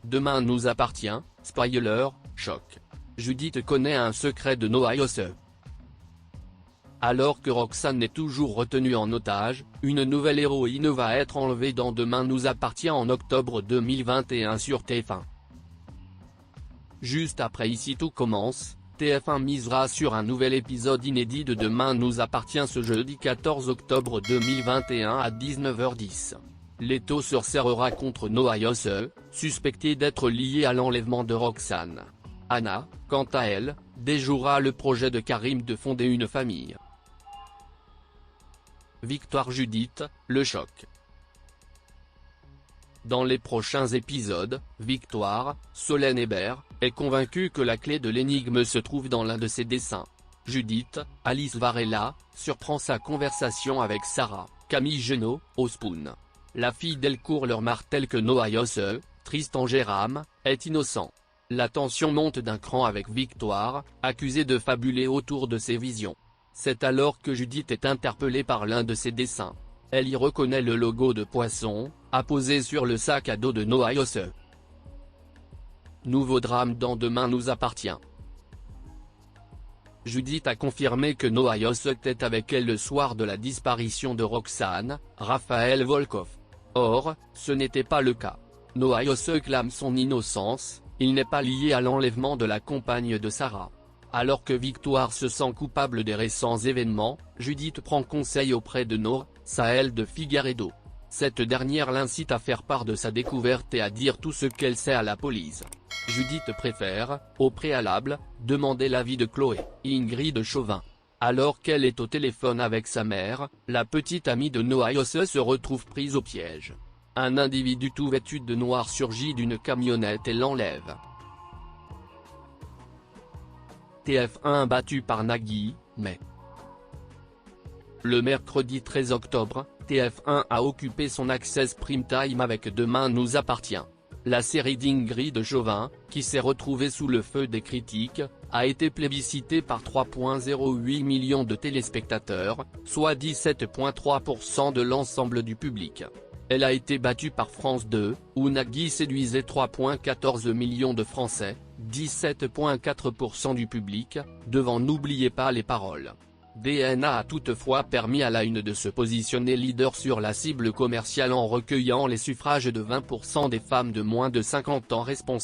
Demain nous appartient, spoiler, choc. Judith connaît un secret de Noah Yosse. Alors que Roxane est toujours retenue en otage, une nouvelle héroïne va être enlevée dans Demain nous appartient en octobre 2021 sur TF1. Juste après Ici tout commence, TF1 misera sur un nouvel épisode inédit de Demain nous appartient ce jeudi 14 octobre 2021 à 19h10. Leto se resserrera contre Noah Yosse, suspecté d'être lié à l'enlèvement de Roxane. Anna, quant à elle, déjouera le projet de Karim de fonder une famille. Victoire Judith, le choc. Dans les prochains épisodes, Victoire, Solène Hébert, est convaincue que la clé de l'énigme se trouve dans l'un de ses dessins. Judith, Alice Varela, surprend sa conversation avec Sarah, Camille Genot, au Spoon. La fille d'Elcourt leur martèle que Noah Yosse, Tristan Jérôme, est innocent. La tension monte d'un cran avec Victoire, accusée de fabuler autour de ses visions. C'est alors que Judith est interpellée par l'un de ses dessins. Elle y reconnaît le logo de poisson, apposé sur le sac à dos de Noah Yosse. Nouveau drame dans Demain nous appartient. Judith a confirmé que Noah Yosse était avec elle le soir de la disparition de Roxane, Raphaël Volkov. Or, ce n'était pas le cas. Noah Yosse clame son innocence, il n'est pas lié à l'enlèvement de la compagne de Sarah. Alors que Victoire se sent coupable des récents événements, Judith prend conseil auprès de Noah, Sahel de Figueiredo. Cette dernière l'incite à faire part de sa découverte et à dire tout ce qu'elle sait à la police. Judith préfère, au préalable, demander l'avis de Chloé, Ingrid Chauvin. Alors qu'elle est au téléphone avec sa mère, la petite amie de Noah Yosse se retrouve prise au piège. Un individu tout vêtu de noir surgit d'une camionnette et l'enlève. TF1 battu par Nagui, mais... Le mercredi 13 octobre, TF1 a occupé son Access Prime Time avec Demain nous appartient. La série d'Ingrid Chauvin, qui s'est retrouvée sous le feu des critiques, a été plébiscitée par 3,08 millions de téléspectateurs, soit 17,3% de l'ensemble du public. Elle a été battue par France 2, où Nagui séduisait 3,14 millions de Français, 17,4% du public, devant N'oubliez pas les paroles. DNA a toutefois permis à la Une de se positionner leader sur la cible commerciale en recueillant les suffrages de 20% des femmes de moins de 50 ans responsables.